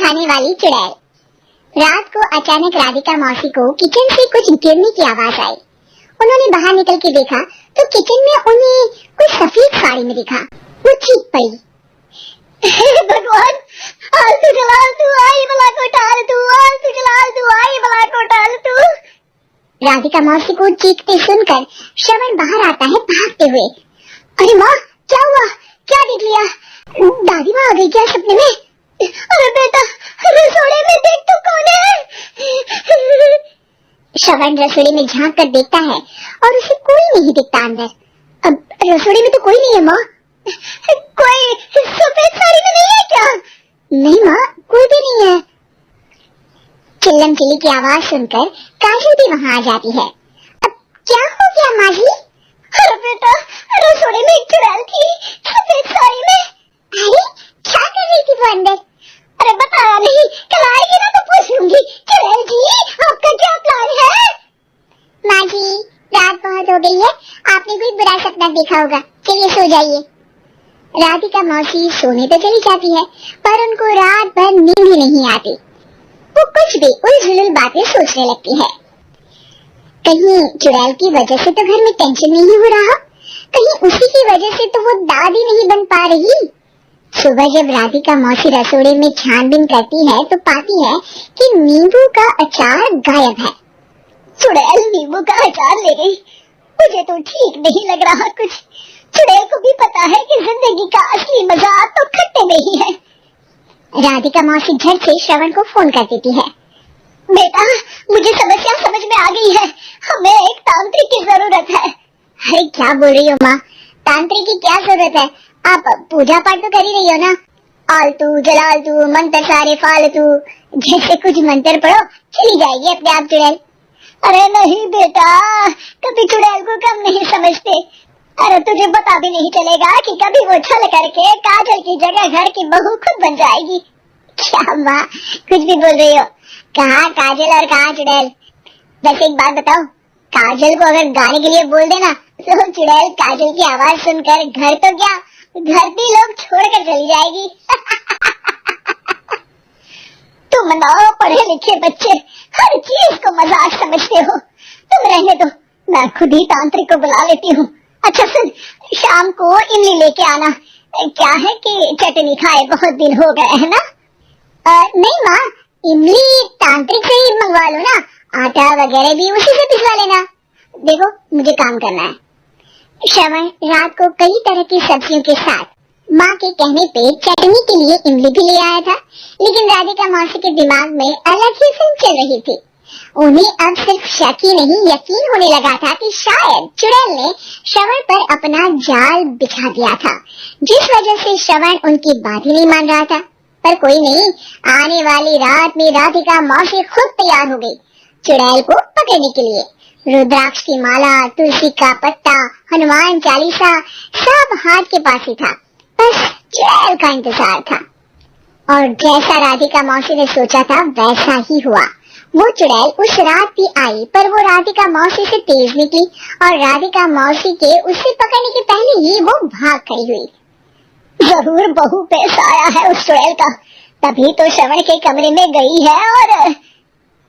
खाने वाली चुड़ैल। रात को अचानक राधिका मौसी को किचन से कुछ गिरने की आवाज आई। उन्होंने बाहर निकल के देखा तो किचन में उन्हें कुछ सफेद साड़ी में दिखा। वो चीख पड़ी, भगवान, आलतू जलाल तू, आई बला को टाल तू, आलतू जलाल तू, आई बला को टाल तू। राधिका मौसी को चीखते सुनकर श्रवण बाहर आता है भागते हुए। अरे माँ, क्या हुआ? क्या देख लिया? दादी माँ आ गई क्या सपने में? अरे बेटा, रसोड़े में देख तो कौन है? श्रवण रसोड़े में झांक कर देखता है और उसे कोई नहीं दिखता अंदर। अब रसोड़े में तो कोई नहीं है माँ। कोई सफेद साड़ी में नहीं है क्या? नहीं माँ, कोई भी नहीं है। चिल्लम चिल्ली की आवाज सुनकर काजल भी वहाँ आ जाती है। अब क्या हो गया माँ जी? अरे बेटा, रसोड़े में एक चुड़ैल थी सफेद साड़ी में। अरे क्या कर रही थी वो अंदर? अरे बताया नहीं, कल आएगी ना तो पूछ लूंगी। चुड़ैल जी, आपका क्या प्लान है? माँ जी, रात बहुत हो गई है, आपने कोई बुरा सपना देखा होगा, चलिए सो जाइए। राधिका मौसी सोने तो चली जाती है पर उनको रात भर नींद ही नहीं आती। वो कुछ भी उलझुल बातें सोचने लगती है। कहीं चुड़ैल की वजह से तो घर में टेंशन नहीं हो रहा, कहीं उसी की वजह से तो वो दादी नहीं बन पा रही। सुबह जब राधिका मौसी रसोड़े में छानबीन करती है तो पाती है कि नींबू का अचार गायब है। चुड़ैल नींबू का अचार ले गई, मुझे तो ठीक नहीं लग रहा कुछ। चुड़ैल को भी पता है कि जिंदगी का असली मजा तो खट्टे में ही है। राधिका मौसी झट से श्रवण को फोन कर देती है। बेटा, मुझे समस्या समझ में आ गई है, हमें एक तांत्रिक की जरूरत है। अरे क्या बोल रही हो माँ, तांत्रिक की क्या जरूरत है? आप पूजा पाठ तो कर ही रही हो ना। आलतू जलालतू मंत्र सारे फालतू जैसे कुछ मंत्र पढ़ो, चली जाएगी अपने आप चुड़ैल। अरे नहीं बेटा, कभी चुड़ैल को कम नहीं समझते। अरे तुझे पता भी नहीं चलेगा कि कभी वो छल करके काजल की जगह घर की बहू खुद बन जाएगी। क्या माँ, कुछ भी बोल रही हो? कहाँ काजल और कहाँ चुड़ैल? वैसे एक बात बताओ, काजल को अगर गाने के लिए बोल देना तो चुड़ैल काजल की आवाज सुनकर घर तो क्या, धरती लोग छोड़कर चली जाएगी। तुम ना पढ़े लिखे बच्चे हर चीज को मजाक समझते हो। तुम रहने दो, मैं खुद ही तांत्रिक को बुला लेती हूँ। अच्छा सुन, शाम को इमली लेके आना। क्या है कि चटनी खाए बहुत दिन हो गए है ना? नहीं माँ, इमली तांत्रिक से ही मंगवा लो ना, आटा वगैरह भी उसी से पिसवा लेना। देखो मुझे काम करना है। श्रवण रात को कई तरह की सब्जियों के साथ माँ के कहने पे चटनी के लिए इमली भी ले आया था, लेकिन राधिका मौसी के दिमाग में अलग ही फिल्म चल रही थी। उन्हें अब सिर्फ शक ही नहीं यकीन होने लगा था कि शायद चुड़ैल ने श्रवण पर अपना जाल बिछा दिया था, जिस वजह से श्रवण उनकी बात ही नहीं मान रहा था। पर कोई नहीं, आने वाली रात में राधिका मौसी खुद तैयार हो गई चुड़ैल को पकड़ने के लिए। रुद्राक्ष की माला, तुलसी का पत्ता, हनुमान चालीसा सब हाथ के पास ही था, बस चुड़ैल का इंतजार था। और जैसा राधिका मौसी ने सोचा था वैसा ही हुआ। वो चुड़ैल उस रात भी आई, पर वो राधिका मौसी से तेज निकली और राधिका मौसी के उसे पकड़ने के पहले ही वो भाग खड़ी हुई। जरूर बहू पे साया है उस चुड़ैल का, तभी तो श्रवण के कमरे में गई है। और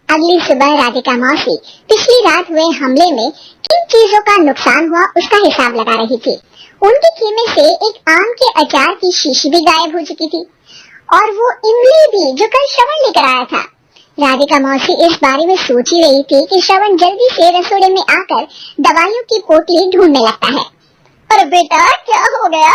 अगली सुबह राधिका मौसी पिछली रात हुए हमले में किन चीजों का नुकसान हुआ उसका हिसाब लगा रही थी। उनके खेमे से एक आम के अचार की शीशी भी गायब हो चुकी थी और वो इमली भी जो कल श्रवण लेकर आया था। राधिका मौसी इस बारे में सोच ही रही थी कि श्रवण जल्दी से रसोड़े में आकर दवाइयों की पोटली ढूंढने लगता है। अरे बेटा क्या हो गया?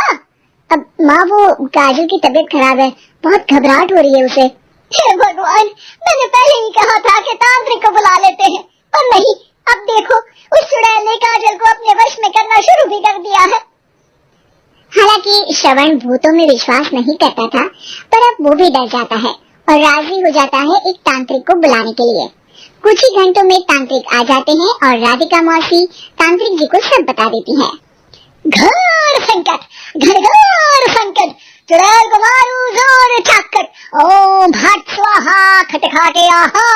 अब माँ, वो काजल की तबीयत खराब है, बहुत घबराहट हो रही है उसे। हे भगवान, मैंने पहले ही कहा था कि तांत्रिक को बुला लेते हैं, और नहीं, अब देखो उस चुड़ैल ने काजल को अपने वश में करना शुरू भी कर दिया है। हालांकि श्रवण भूतों में विश्वास नहीं करता था, पर अब वो भी डर जाता है और राजी हो जाता है एक तांत्रिक को बुलाने के लिए। कुछ ही घंटों में तांत्रिक आ जाते हैं और राधिका मौसी तांत्रिक जी को सब बता देती है। घर संकट, घर घर संकट, चुड़ैल को मारू जोर ठाकर, ओम भट स्वाहा खटखाटे आहा।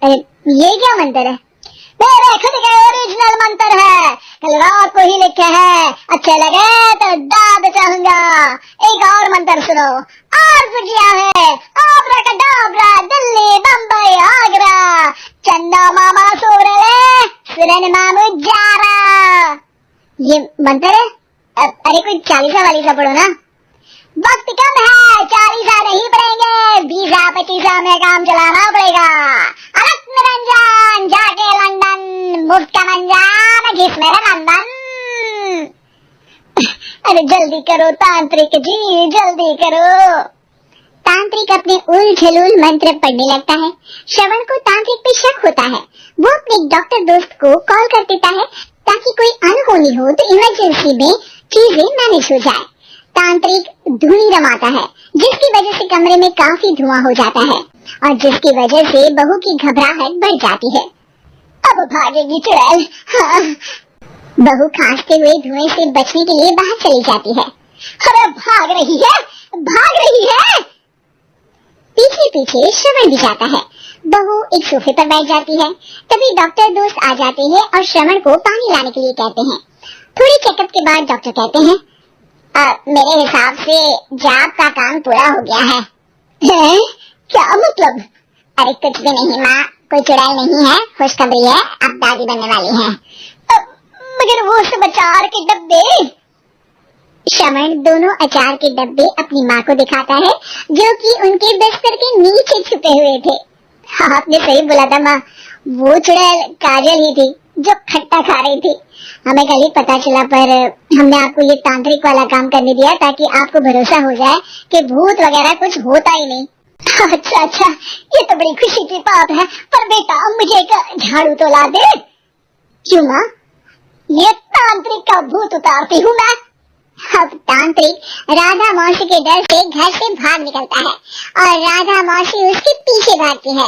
ये क्या मंत्र है? मेरे खुद का ओरिजिनल मंत्र है, कल रात को ही लिखे है, अच्छे लगे तो दाद चाहूंगा। एक और मंत्र सुनो, और क्या है, आप चुड़ैल मामू जारा। ये मंत्र है? अरे कोई 40 वाली सा पढ़ो ना। वक्त कम है, 40 नहीं पड़ेंगे, 20-25 में काम चलाना पड़ेगा। अलग निरंजन जाके लंदन, मुफ्त का मंजान घिस मेरे नंदन। अरे जल्दी करो तांत्रिक जी, जल्दी करो। तांत्रिक अपने उल झलूल मंत्र पढ़ने लगता है। श्रवण को तांत्रिक पे शक होता है। वो अपने डॉक्टर दोस्त को कॉल कर देता है ताकि कोई अनहोनी हो तो इमरजेंसी में चीजें मैनेज हो जाए। तांत्रिक धुनी रमाता है जिसकी वजह से कमरे में काफी धुआं हो जाता है और जिसकी वजह से बहू की घबराहट बढ़ जाती है। अब भागेगी चुड़ैल। हाँ। बहू खांसते हुए धुएं से बचने के लिए बाहर चली जाती है। अरे भाग रही है, भाग रही है। पीछे पीछे श्रवण भी जाता है। बहू एक सोफे पर बैठ जाती है। तभी डॉक्टर दोस्त आ जाते हैं और श्रवण को पानी लाने के लिए कहते हैं। थोड़ी चेकअप के बाद डॉक्टर कहते हैं, मेरे हिसाब से जाप का काम पूरा हो गया है। क्या मतलब? अरे कुछ भी नहीं माँ, कोई चुड़ैल नहीं है, खुशखबरी है, अब दादी बनने वाली है। मगर वो सब अचार के डब्बे। श्रवण दोनों अचार के डब्बे अपनी माँ को दिखाता है जो कि उनके बिस्तर के नीचे छुपे हुए थे। हाँ, आपने सही बोला था माँ, वो चुड़ैल काजल ही थी जो खट्टा खा रही थी। हमें कल ही पता चला, पर हमने आपको ये तांत्रिक वाला काम करने दिया ताकि आपको भरोसा हो जाए कि भूत वगैरह कुछ होता ही नहीं। अच्छा अच्छा, ये तो बड़ी खुशी की बात है, पर बेटा मुझे एक झाड़ू तो ला दे। क्यों माँ? ये तांत्रिक का भूत उतारती हूँ मैं। अब तांत्रिक राधा मौसी के डर से घर से भाग निकलता है और राधा मौसी उसके पीछे भागती है।